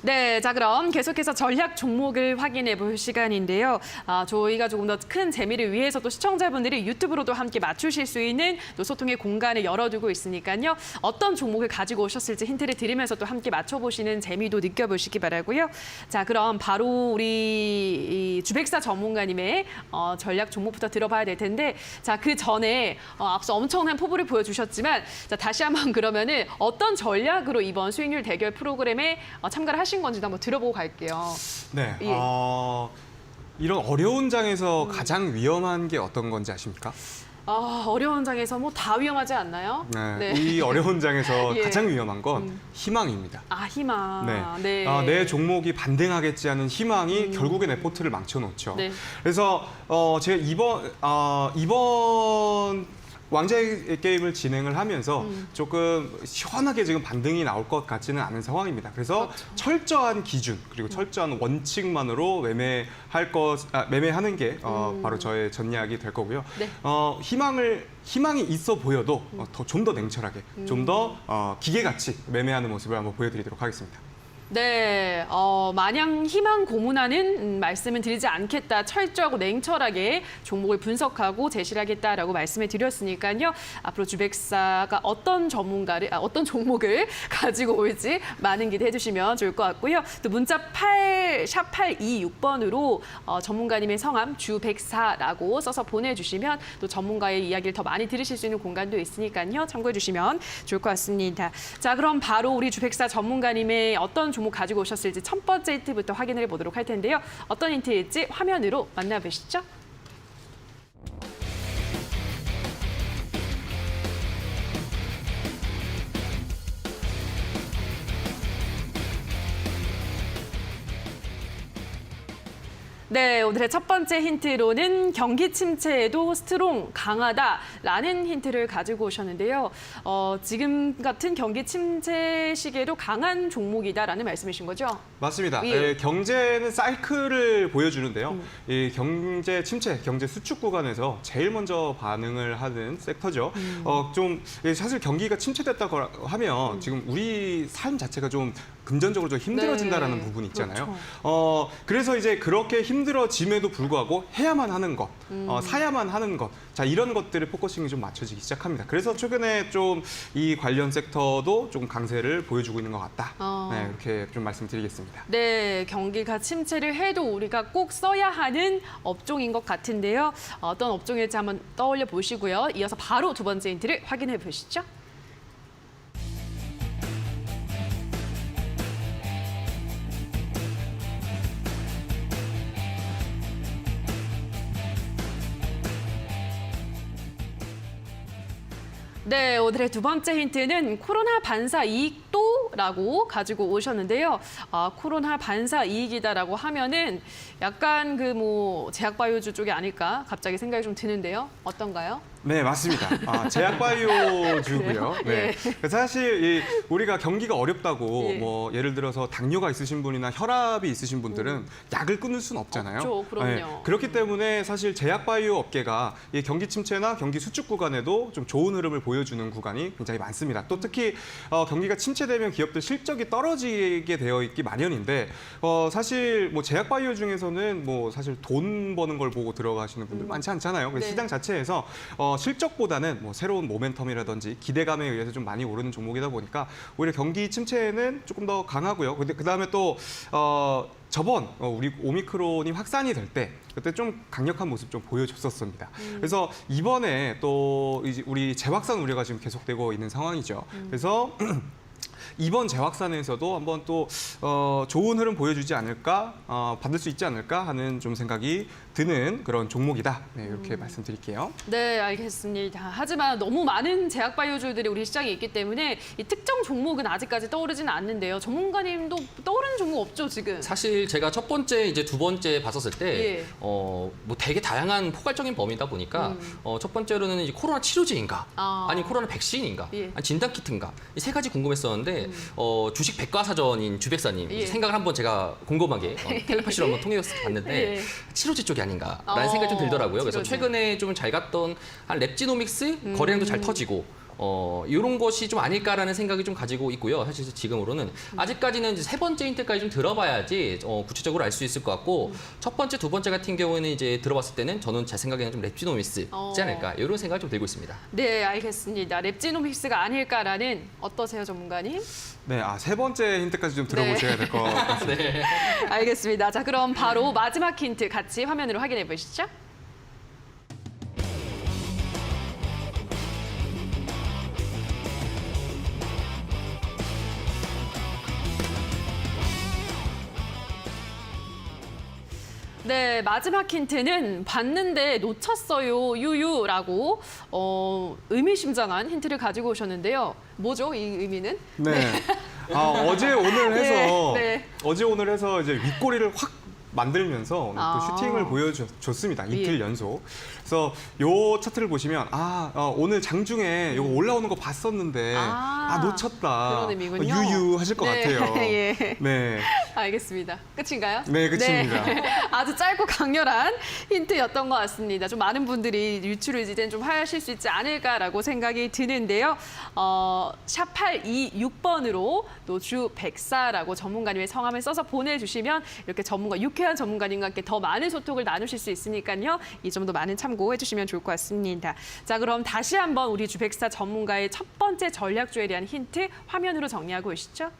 네, 자 그럼 계속해서 전략 종목을 확인해 볼 시간인데요. 저희가 조금 더 큰 재미를 위해서 또 시청자분들이 유튜브로도 함께 맞추실 수 있는 또 소통의 공간을 열어두고 있으니까요. 어떤 종목을 가지고 오셨을지 힌트를 드리면서 또 함께 맞춰보시는 재미도 느껴보시기 바라고요. 자 그럼 바로 우리 이 주백사 전문가님의 전략 종목부터 들어봐야 될 텐데 자 그 전에 앞서 엄청난 포부를 보여주셨지만 자 다시 한번 그러면은 어떤 전략으로 이번 수익률 대결 프로그램에 참가를 하신 건지도 한번 들어보고 갈게요. 네, 예. 이런 어려운 장에서 가장 위험한 게 어떤 건지 아십니까? 어려운 장에서 뭐 다 위험하지 않나요? 네, 이 어려운 장에서 예. 가장 위험한 건 희망입니다. 희망. 네. 내 종목이 반등하겠지 하는 희망이 결국에 내 포트를 망쳐놓죠. 네. 그래서 제가 이번 왕자의 게임을 진행을 하면서 조금 시원하게 지금 반등이 나올 것 같지는 않은 상황입니다. 그래서 그렇죠. 철저한 기준 그리고 철저한 원칙만으로 매매하는 게 바로 저의 전략이 될 거고요. 네. 희망이 있어 보여도 좀 더 냉철하게, 좀 더 기계같이 매매하는 모습을 한번 보여드리도록 하겠습니다. 네, 마냥 희망 고문하는 말씀은 드리지 않겠다. 철저하고 냉철하게 종목을 분석하고 제시를 하겠다라고 말씀을 드렸으니까요. 앞으로 주백사가 어떤 종목을 가지고 올지 많은 기대해 주시면 좋을 것 같고요. 또 문자 샵 826번으로 전문가님의 성함 주백사라고 써서 보내주시면 또 전문가의 이야기를 더 많이 들으실 수 있는 공간도 있으니까요. 참고해 주시면 좋을 것 같습니다. 자, 그럼 바로 우리 주백사 전문가님의 어떤 종목 가지고 오셨을지 첫 번째 힌트부터 확인해 보도록 할 텐데요. 어떤 힌트일지 화면으로 만나보시죠. 네, 오늘의 첫 번째 힌트로는 경기 침체에도 스트롱 강하다라는 힌트를 가지고 오셨는데요. 지금 같은 경기 침체 시기에도 강한 종목이다라는 말씀이신 거죠? 맞습니다. 예. 경제는 사이클을 보여주는데요. 이 경제 침체, 경제 수축 구간에서 제일 먼저 반응을 하는 섹터죠. 사실 경기가 침체됐다고 하면 지금 우리 삶 자체가 좀 금전적으로 좀 힘들어진다라는 네. 부분이 있잖아요. 그렇죠. 그래서 이제 그렇게 힘들어짐에도 불구하고 해야만 하는 것, 사야만 하는 것, 자 이런 것들의 포커싱이 좀 맞춰지기 시작합니다. 그래서 최근에 좀 이 관련 섹터도 좀 강세를 보여주고 있는 것 같다. 네, 이렇게 좀 말씀드리겠습니다. 네, 경기가 침체를 해도 우리가 꼭 써야 하는 업종인 것 같은데요. 어떤 업종일지 한번 떠올려 보시고요. 이어서 바로 두 번째 힌트를 확인해 보시죠. 네, 오늘의 두 번째 힌트는 코로나 반사 이익도라고 가지고 오셨는데요. 코로나 반사 이익이다라고 하면은 약간 제약바이오주 쪽이 아닐까 갑자기 생각이 좀 드는데요. 어떤가요? 네, 맞습니다. 제약바이오주고요. 네. 사실 우리가 경기가 어렵다고 예. 예를 들어서 당뇨가 있으신 분이나 혈압이 있으신 분들은 약을 끊을 수는 없잖아요. 없죠, 그럼요. 그렇기 때문에 사실 제약바이오 업계가 이 경기 침체나 경기 수축 구간에도 좀 좋은 흐름을 보여주는 구간이 굉장히 많습니다. 또 특히 경기가 침체되면 기업들 실적이 떨어지게 되어 있기 마련인데 사실 제약바이오 중에서는 사실 돈 버는 걸 보고 들어가시는 분들 많지 않잖아요. 그래서 네. 시장 자체에서 실적보다는 새로운 모멘텀이라든지 기대감에 의해서 좀 많이 오르는 종목이다 보니까 오히려 경기 침체에는 조금 더 강하고요. 근데 그다음에 또 저번 우리 오미크론이 확산이 될 때 그때 좀 강력한 모습 좀 보여줬었습니다. 그래서 이번에 또 이제 우리 재확산 우려가 지금 계속되고 있는 상황이죠. 그래서 이번 재확산에서도 한번 또 좋은 흐름 보여주지 않을까, 받을 수 있지 않을까 하는 좀 생각이 드는 그런 종목이다. 네, 이렇게 말씀드릴게요. 네, 알겠습니다. 하지만 너무 많은 제약바이오주들이 우리 시장에 있기 때문에 이 특정 종목은 아직까지 떠오르지는 않는데요. 전문가님도 떠오르는 종목 없죠, 지금? 사실 제가 첫 번째, 이제 두 번째 봤었을 때, 예. 되게 다양한 포괄적인 범위다 보니까, 첫 번째로는 이제 코로나 치료제인가, 아니 코로나 백신인가, 예. 아니 진단키트인가, 이 세 가지 궁금했었는데, 주식 백과사전인 주백사님, 예. 생각을 한번 제가 곰곰하게 텔레파시로 한번 통해서 봤는데, 예. 치료제 쪽이 아닌가라는 생각이 좀 들더라고요. 그래서 치료제. 최근에 좀 잘 갔던 한 랩지노믹스 거래량도 잘 터지고, 이런 것이 좀 아닐까라는 생각이 좀 가지고 있고요. 사실 지금으로는 아직까지는 이제 세 번째 힌트까지 좀 들어봐야지 구체적으로 알 수 있을 것 같고 첫 번째, 두 번째 같은 경우에는 이제 들어봤을 때는 저는 제 생각에는 좀 렙지노미스지 않을까 이런 생각이 좀 들고 있습니다. 네, 알겠습니다. 렙지노믹스가 아닐까라는 어떠세요, 전문가님? 네, 세 번째 힌트까지 좀 들어보셔야 될 것 같습니다. 네. 알겠습니다. 자, 그럼 바로 마지막 힌트 같이 화면으로 확인해 보시죠. 네, 마지막 힌트는 봤는데 놓쳤어요, 유유라고 의미심장한 힌트를 가지고 오셨는데요. 뭐죠, 이 의미는? 네. 어제 오늘 해서 네. 어제 오늘 해서 이제 윗꼬리를 확 만들면서 오늘 또 슈팅을 보여줬습니다. 이틀 연속. 그래서 요 차트를 보시면 오늘 장중에 요거 올라오는 거 봤었는데 놓쳤다. 그런 의미군요. 유유하실 것 같아요. 예. 네. 알겠습니다. 끝인가요? 네, 끝입니다. 네. 아주 짧고 강렬한 힌트였던 것 같습니다. 좀 많은 분들이 유추를 이제 좀 하실 수 있지 않을까라고 생각이 드는데요. 샵 826번으로 노주 백사라고 전문가님의 성함을 써서 보내주시면 이렇게 유쾌한 전문가님과 함께 더 많은 소통을 나누실 수 있으니까요. 이 점도 많은 참고해 주시면 좋을 것 같습니다. 자, 그럼 다시 한번 우리 주백사 전문가의 첫 번째 전략주에 대한 힌트 화면으로 정리하고 오시죠.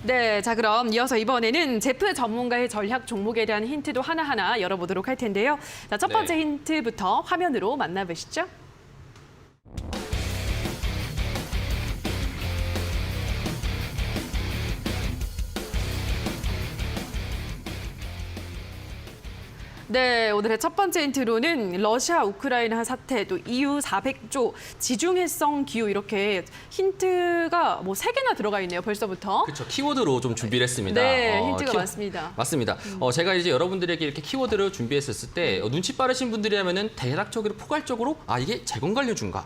네, 자 그럼 이어서 이번에는 제프 전문가의 전략 종목에 대한 힌트도 하나하나 열어보도록 할 텐데요. 자, 첫 번째 힌트부터 화면으로 만나보시죠. 네, 오늘의 첫 번째 힌트로는 러시아 우크라이나 사태, 또 EU 400조 지중해성 기후 이렇게 힌트가 뭐 3개나 들어가 있네요, 벌써부터. 그렇죠. 키워드로 좀 준비를 했습니다. 네, 힌트가 많습니다. 맞습니다. 제가 이제 여러분들에게 이렇게 키워드를 준비했었을 때 눈치 빠르신 분들이라면은 대략적으로 포괄적으로 이게 재건 관련주인가,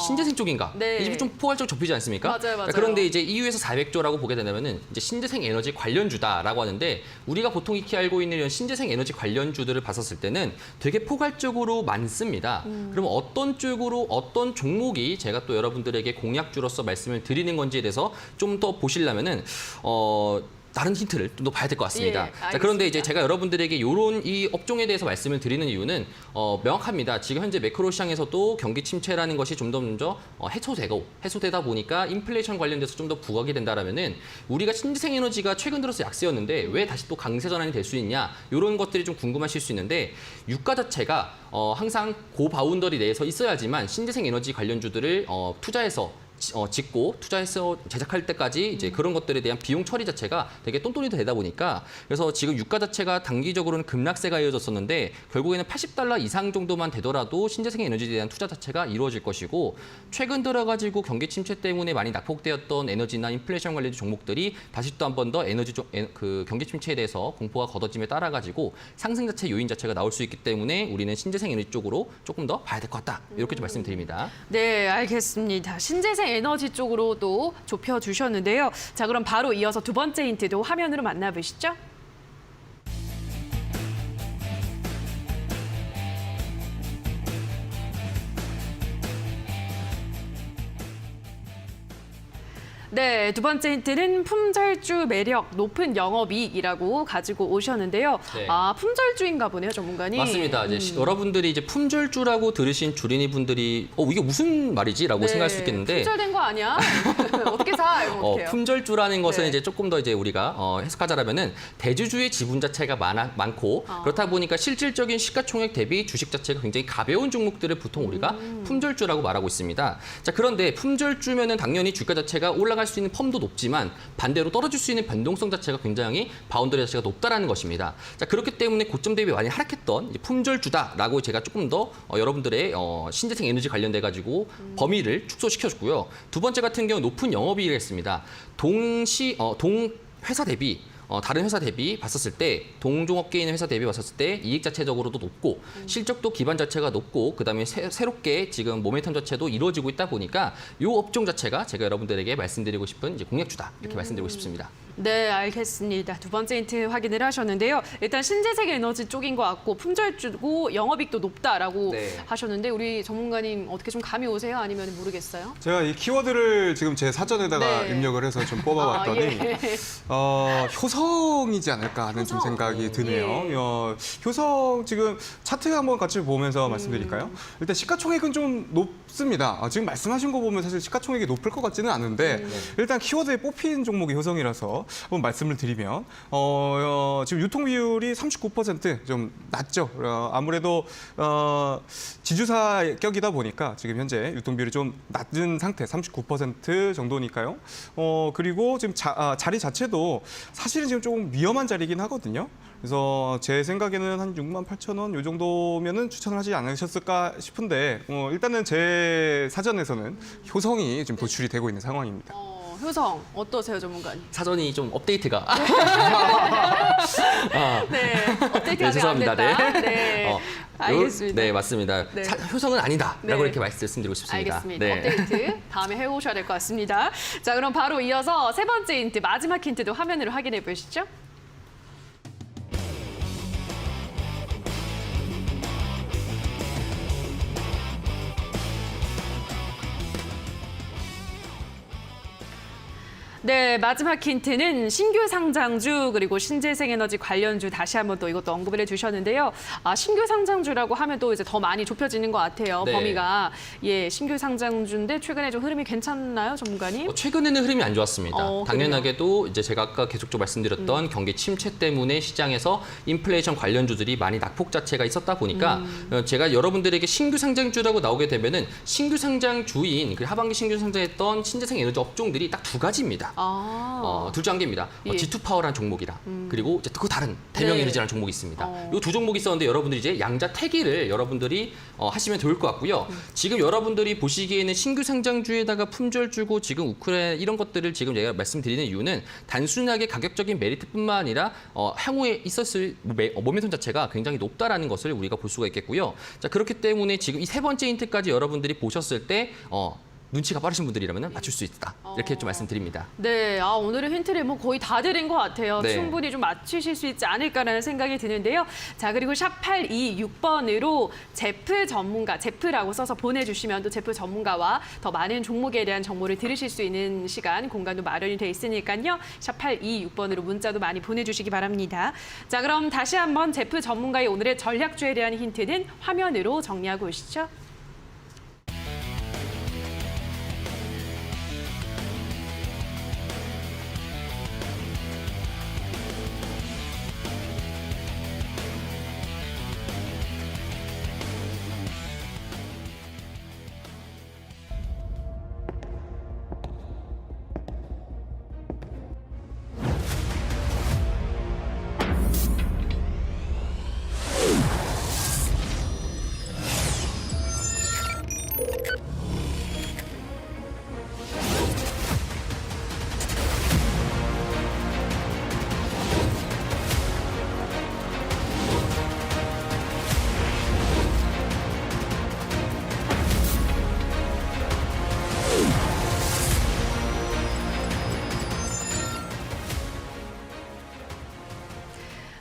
신재생 쪽인가, 네. 이게 좀 포괄적으로 좁히지 않습니까? 맞아요. 그런데 이제 EU에서 400조라고 보게 되면은 이제 신재생 에너지 관련주다라고 하는데 우리가 보통 익히 알고 있는 이런 신재생 에너지 관련주들을 봤었을 때는 되게 포괄적으로 많습니다. 그럼 어떤 쪽으로 어떤 종목이 제가 또 여러분들에게 공약주로서 말씀을 드리는 건지에 대해서 좀 더 보시려면은 다른 힌트를 좀 더 봐야 될 것 같습니다. 예, 자, 그런데 이제 제가 여러분들에게 이 업종에 대해서 말씀을 드리는 이유는 명확합니다. 지금 현재 매크로 시장에서도 경기 침체라는 것이 좀 더 해소되다 보니까 인플레이션 관련돼서 좀 더 부각이 된다라면은 우리가 신재생 에너지가 최근 들어서 약세였는데 왜 다시 또 강세 전환이 될 수 있냐 이런 것들이 좀 궁금하실 수 있는데 유가 자체가 항상 고바운더리 내에서 있어야지만 신재생 에너지 관련주들을 투자해서 짓고 투자해서 제작할 때까지 이제 그런 것들에 대한 비용 처리 자체가 되게 똔똔이 되다 보니까 그래서 지금 유가 자체가 단기적으로는 급락세가 이어졌었는데 결국에는 $80 이상 정도만 되더라도 신재생 에너지에 대한 투자 자체가 이루어질 것이고 최근 들어가지고 경기 침체 때문에 많이 낙폭되었던 에너지나 인플레이션 관련 종목들이 다시 또 한 번 더 그 경기 침체에 대해서 공포가 걷어짐에 따라 가지고 상승 자체 요인 자체가 나올 수 있기 때문에 우리는 신재생 에너지 쪽으로 조금 더 봐야 될 것 같다 이렇게 좀 말씀드립니다. 네, 알겠습니다. 신재생 에너지 쪽으로도 좁혀주셨는데요. 자, 그럼 바로 이어서 두 번째 힌트도 화면으로 만나보시죠. 네, 두 번째 힌트는 품절주 매력 높은 영업이익이라고 가지고 오셨는데요. 네. 품절주인가 보네요, 전문가님. 맞습니다. 이제 여러분들이 이제 품절주라고 들으신 주린이 분들이 이게 무슨 말이지라고 생각할 수 있겠는데 품절된 거 아니야? 어떻게 사? 이런 거 품절주라는 것은 네. 이제 조금 더 이제 우리가 해석하자라면은 대주주의 지분 자체가 많고 그렇다 보니까 실질적인 시가총액 대비 주식 자체가 굉장히 가벼운 종목들을 보통 우리가 품절주라고 말하고 있습니다. 자, 그런데 품절주면은 당연히 주가 자체가 올라갈 수 있는 펌도 높지만 반대로 떨어질 수 있는 변동성 자체가 굉장히 바운더리 자체가 높다라는 것입니다. 자, 그렇기 때문에 고점 대비 많이 하락했던 이제 품절주다라고 제가 조금 더 여러분들의 신재생 에너지 관련돼 가지고 범위를 축소시켜줬고요. 두 번째 같은 경우 높은 영업이익을 했습니다. 동 회사 대비 다른 회사 대비 봤었을 때 동종업계에 있는 회사 대비 봤었을 때 이익 자체적으로도 높고 실적도 기반 자체가 높고 그다음에 새롭게 지금 모멘텀 자체도 이루어지고 있다 보니까 이 업종 자체가 제가 여러분들에게 말씀드리고 싶은 이제 공략주다 이렇게 말씀드리고 싶습니다. 네, 알겠습니다. 두 번째 힌트 확인을 하셨는데요. 일단 신재생 에너지 쪽인 것 같고 품절주고 영업이익도 높다라고 네. 하셨는데 우리 전문가님 어떻게 좀 감이 오세요? 아니면 모르겠어요? 제가 이 키워드를 지금 제 사전에다가 네. 입력을 해서 좀 뽑아봤더니 예. 효성이지 않을까 하는 좀 효성. 생각이 드네요. 예. 효성 지금 차트 한번 같이 보면서 말씀드릴까요? 일단 시가총액은 좀 높습니다. 지금 말씀하신 거 보면 사실 시가총액이 높을 것 같지는 않은데 일단 키워드에 뽑힌 종목이 효성이라서 한번 말씀을 드리면 지금 유통 비율이 39%좀 낮죠. 아무래도 지주사 격이다 보니까 지금 현재 유통 비율이 좀 낮은 상태 39% 정도니까요. 그리고 지금 자리 자체도 사실은 지금 조금 위험한 자리이긴 하거든요. 그래서 제 생각에는 한 68,000원 이 정도면은 추천을 하지 않으셨을까 싶은데 일단은 제 사전에서는 효성이 지금 도출이 되고 있는 상황입니다. 효성 어떠세요, 전문가님? 사전이 좀 업데이트가 네, 업데이트가 네, 죄송합니다. 안 됐다. 네, 알겠습니다. 네, 맞습니다. 네. 효성은 아니다라고 네. 이렇게 말씀드리고 싶습니다. 알겠습니다. 네. 업데이트 다음에 해오셔야 될 것 같습니다. 자, 그럼 바로 이어서 세 번째 힌트, 마지막 힌트도 화면으로 확인해 보시죠. 네, 마지막 힌트는 신규 상장주 그리고 신재생 에너지 관련주 다시 한번 또 이것도 언급을 해주셨는데요. 신규 상장주라고 하면 또 이제 더 많이 좁혀지는 것 같아요. 네. 범위가 예, 신규 상장주인데 최근에 좀 흐름이 괜찮나요, 전문가님? 최근에는 흐름이 안 좋았습니다. 그래요? 당연하게도 이제 제가 아까 계속적으로 말씀드렸던 경기 침체 때문에 시장에서 인플레이션 관련주들이 많이 낙폭 자체가 있었다 보니까 제가 여러분들에게 신규 상장주라고 나오게 되면은 신규 상장주인 그 하반기 신규 상장했던 신재생 에너지 업종들이 딱 두 가지입니다. 둘 중 한 개입니다. 예. G2파워라는 종목이랑 그리고 이제 그 다른 대명 네. 에너지라는 종목이 있습니다. 이 두 종목이 있었는데 여러분들이 이제 양자 태기를 여러분들이 하시면 좋을 것 같고요. 지금 여러분들이 보시기에는 신규 상장주에다가 품절 주고 지금 우크라이나 이런 것들을 지금 제가 말씀드리는 이유는 단순하게 가격적인 메리트뿐만 아니라 향후에 있었을 모멘텀 자체가 굉장히 높다라는 것을 우리가 볼 수가 있겠고요. 자, 그렇기 때문에 지금 이 세 번째 힌트까지 여러분들이 보셨을 때 눈치가 빠르신 분들이라면 맞출 수 있다. 이렇게 좀 말씀드립니다. 네, 오늘은 힌트를 뭐 거의 다 드린 것 같아요. 네. 충분히 좀 맞추실 수 있지 않을까라는 생각이 드는데요. 자, 그리고 샵 826번으로 제프 전문가, 제프라고 써서 보내주시면 또 제프 전문가와 더 많은 종목에 대한 정보를 들으실 수 있는 시간, 공간도 마련이 돼 있으니까요. 샵 826번으로 문자도 많이 보내주시기 바랍니다. 자, 그럼 다시 한번 제프 전문가의 오늘의 전략주에 대한 힌트는 화면으로 정리하고 오시죠.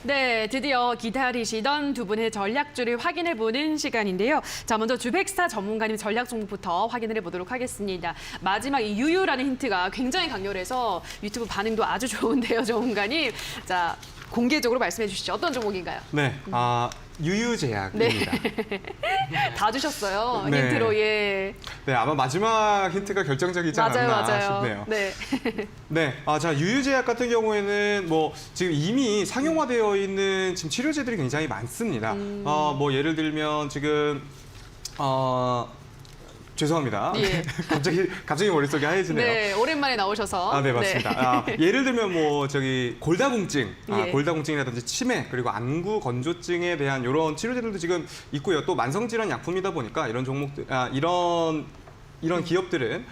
네, 드디어 기다리시던 두 분의 전략주를 확인해보는 시간인데요. 자, 먼저 주백사 전문가님 전략 종목부터 확인을 해보도록 하겠습니다. 마지막 이 유유라는 힌트가 굉장히 강렬해서 유튜브 반응도 아주 좋은데요, 전문가님. 자, 공개적으로 말씀해 주시죠. 어떤 종목인가요? 네, 유유제약입니다. 다 주셨어요, 네. 힌트로. 예. 네, 아마 마지막 힌트가 결정적이지 맞아요, 않았나 맞아요. 싶네요. 네. 네, 자 유유제약 같은 경우에는 뭐 지금 이미 상용화되어 있는 지금 치료제들이 굉장히 많습니다. 뭐 예를 들면 지금 죄송합니다. 예. 갑자기 머릿속이 하얘지네요. 네, 오랜만에 나오셔서. 네, 맞습니다. 예를 들면 뭐 골다공증, 예. 골다공증이라든지 치매 그리고 안구 건조증에 대한 이런 치료제들도 지금 있고요. 또 만성질환 약품이다 보니까 이런 종목들, 이런 기업들은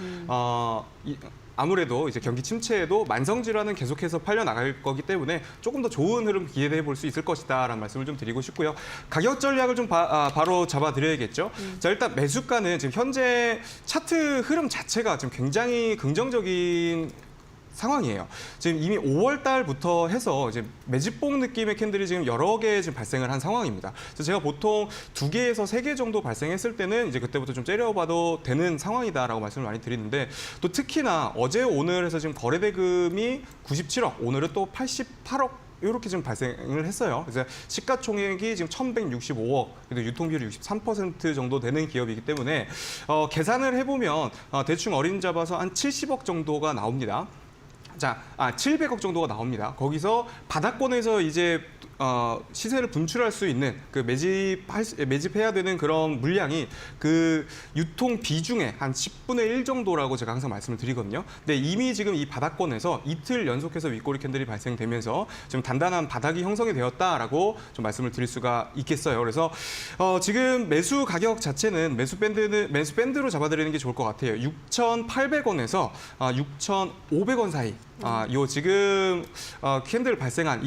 아무래도 이제 경기 침체에도 만성 질환은 계속해서 팔려 나갈 거기 때문에 조금 더 좋은 흐름 기대해 볼 수 있을 것이다라는 말씀을 좀 드리고 싶고요. 가격 전략을 좀 바로 잡아드려야겠죠. 자, 일단 매수가는 지금 현재 차트 흐름 자체가 지금 굉장히 긍정적인 상황이에요. 지금 이미 5월 달부터 해서 이제 매집봉 느낌의 캔들이 지금 여러 개 지금 발생을 한 상황입니다. 그래서 제가 보통 2개에서 3개 정도 발생했을 때는 이제 그때부터 좀 째려봐도 되는 상황이다라고 말씀을 많이 드리는데 또 특히나 어제 오늘 해서 지금 거래 대금이 97억, 오늘은 또 88억 이렇게 지금 발생을 했어요. 그래서 시가총액이 지금 1,165억, 그리고 유통비율이 63% 정도 되는 기업이기 때문에 계산을 해보면 대충 어린 잡아서 한 70억 정도가 나옵니다. 자, 700억 정도가 나옵니다. 거기서 바닥권에서 이제 시세를 분출할 수 있는 그 매집해야 되는 그런 물량이 그 유통 비중의 한 10분의 1 정도라고 제가 항상 말씀을 드리거든요. 근데 이미 지금 이 바닥권에서 이틀 연속해서 윗꼬리 캔들이 발생되면서 좀 단단한 바닥이 형성이 되었다라고 좀 말씀을 드릴 수가 있겠어요. 그래서 지금 매수 가격 자체는 매수 밴드로 잡아드리는 게 좋을 것 같아요. 6,800원에서 6,500원 사이. 요 지금 캔들 발생한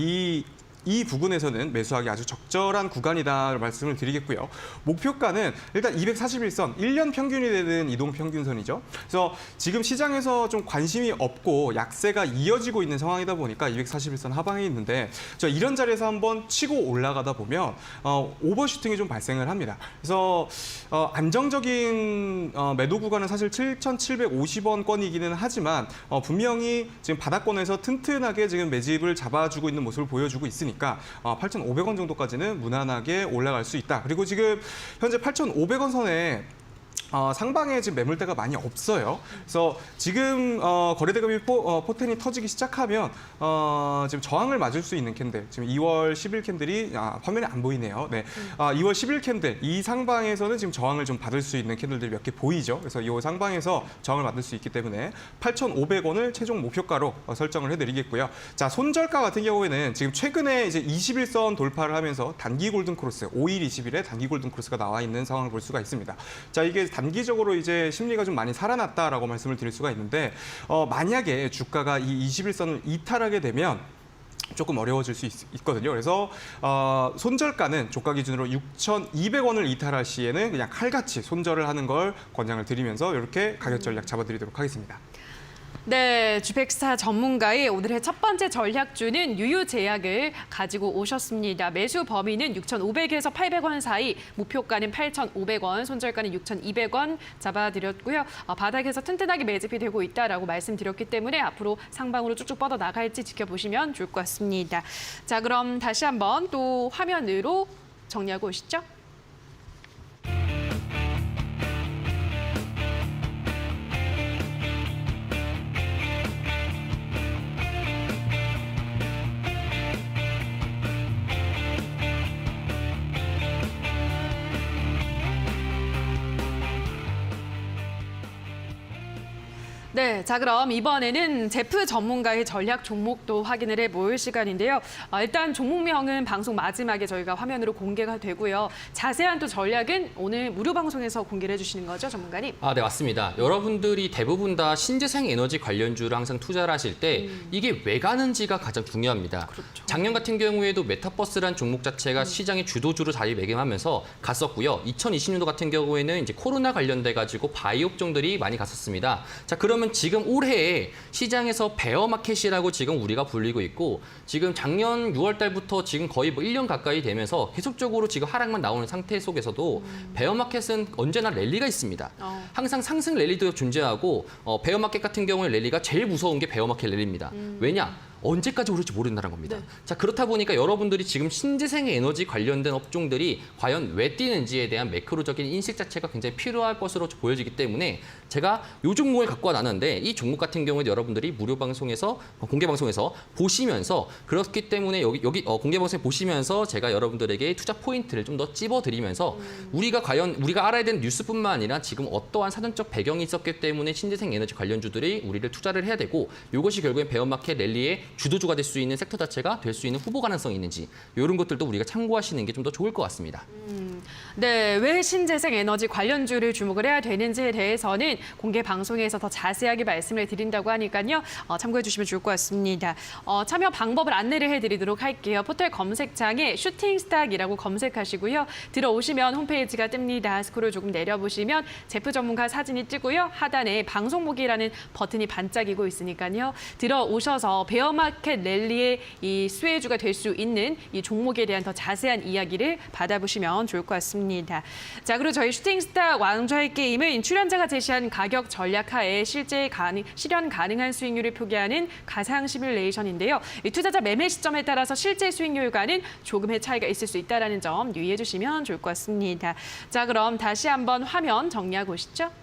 이 부분에서는 매수하기 아주 적절한 구간이다 말씀을 드리겠고요. 목표가는 일단 241선, 1년 평균이 되는 이동평균선이죠. 그래서 지금 시장에서 좀 관심이 없고 약세가 이어지고 있는 상황이다 보니까 241선 하방에 있는데 이런 자리에서 한번 치고 올라가다 보면 오버슈팅이 좀 발생을 합니다. 그래서 안정적인 매도 구간은 사실 7,750원권이기는 하지만 분명히 지금 바닥권에서 튼튼하게 지금 매집을 잡아주고 있는 모습을 보여주고 있으니까 8,500원 정도까지는 무난하게 올라갈 수 있다. 그리고 지금 현재 8,500원 선에 상방에 지금 매물대가 많이 없어요. 그래서 지금 거래대금이 포텐이 터지기 시작하면 지금 저항을 맞을 수 있는 캔들, 지금 2월 10일 캔들이 화면에 안 보이네요. 네, 2월 10일 캔들 이 상방에서는 지금 저항을 좀 받을 수 있는 캔들들이 몇 개 보이죠. 그래서 이 상방에서 저항을 받을 수 있기 때문에 8,500원을 최종 목표가로 설정을 해드리겠고요. 자, 손절가 같은 경우에는 지금 최근에 이제 21선 돌파를 하면서 단기 골든 크로스, 5일, 20일에 단기 골든 크로스가 나와 있는 상황을 볼 수가 있습니다. 자, 이게 단기적으로 이제 심리가 좀 많이 살아났다라고 말씀을 드릴 수가 있는데 만약에 주가가 이 21선을 이탈하게 되면 조금 어려워질 수 있거든요. 그래서 손절가는 조가 기준으로 6,200원을 이탈할 시에는 그냥 칼같이 손절을 하는 걸 권장을 드리면서 이렇게 가격 전략 잡아드리도록 하겠습니다. 네, 주백사 전문가의 오늘의 첫 번째 전략주는 유유제약을 가지고 오셨습니다. 매수 범위는 6,500에서 800원 사이, 목표가는 8,500원, 손절가는 6,200원 잡아드렸고요. 바닥에서 튼튼하게 매집이 되고 있다라고 말씀드렸기 때문에 앞으로 상방으로 쭉쭉 뻗어 나갈지 지켜보시면 좋을 것 같습니다. 자, 그럼 다시 한번 또 화면으로 정리하고 오시죠. 네, 자 그럼 이번에는 제프 전문가의 전략 종목도 확인을 해볼 시간인데요. 일단 종목명은 방송 마지막에 저희가 화면으로 공개가 되고요. 자세한 또 전략은 오늘 무료 방송에서 공개를 해주시는 거죠, 전문가님? 네, 맞습니다. 여러분들이 대부분 다 신재생 에너지 관련주를 항상 투자를 하실 때 이게 왜 가는지가 가장 중요합니다. 그렇죠. 작년 같은 경우에도 메타버스란 종목 자체가 시장의 주도주로 자리매김하면서 갔었고요. 2020년도 같은 경우에는 이제 코로나 관련돼 가지고 바이오 업종들이 많이 갔었습니다. 자, 그러면 지금 올해에 시장에서 베어마켓이라고 지금 우리가 불리고 있고 지금 작년 6월 달부터 지금 거의 뭐 1년 가까이 되면서 계속적으로 지금 하락만 나오는 상태 속에서도 베어마켓은 언제나 랠리가 있습니다. 항상 상승 랠리도 존재하고 베어마켓 같은 경우에 랠리가 제일 무서운 게 베어마켓 랠리입니다. 왜냐? 언제까지 오를지 모른다는 겁니다. 네. 자, 그렇다 보니까 여러분들이 지금 신재생 에너지 관련된 업종들이 과연 왜 뛰는지에 대한 매크로적인 인식 자체가 굉장히 필요할 것으로 보여지기 때문에 제가 이 종목을 갖고 나왔는데 이 종목 같은 경우에 여러분들이 무료 방송에서 공개 방송에서 보시면서 그렇기 때문에 여기 공개 방송에 보시면서 제가 여러분들에게 투자 포인트를 좀 더 찝어드리면서 우리가 알아야 되는 뉴스뿐만 아니라 지금 어떠한 사전적 배경이 있었기 때문에 신재생 에너지 관련주들이 우리를 투자를 해야 되고 이것이 결국엔 베어마켓 랠리의 주도주가 될 수 있는 섹터 자체가 될 수 있는 후보 가능성이 있는지 이런 것들도 우리가 참고하시는 게 좀 더 좋을 것 같습니다. 네, 왜 신재생 에너지 관련주를 주목을 해야 되는지에 대해서는 공개 방송에서 더 자세하게 말씀을 드린다고 하니까요. 참고해 주시면 좋을 것 같습니다. 참여 방법을 안내를 해드리도록 할게요. 포털 검색창에 슈팅스탁이라고 검색하시고요. 들어오시면 홈페이지가 뜹니다. 스크롤 조금 내려보시면 제프 전문가 사진이 뜨고요. 하단에 방송 보기라는 버튼이 반짝이고 있으니까요. 들어오셔서 베어마켓 랠리의 이 수혜주가 될 수 있는 이 종목에 대한 더 자세한 이야기를 받아보시면 좋을 것 같습니다. 자, 그리고 저희 슈팅스탁 왕좌의 게임은 출연자가 제시한 가격 전략 하에 실현 가능한 수익률을 표기하는 가상 시뮬레이션인데요. 이 투자자 매매 시점에 따라서 실제 수익률과는 조금의 차이가 있을 수 있다는 점 유의해 주시면 좋을 것 같습니다. 자, 그럼 다시 한번 화면 정리하고 오시죠.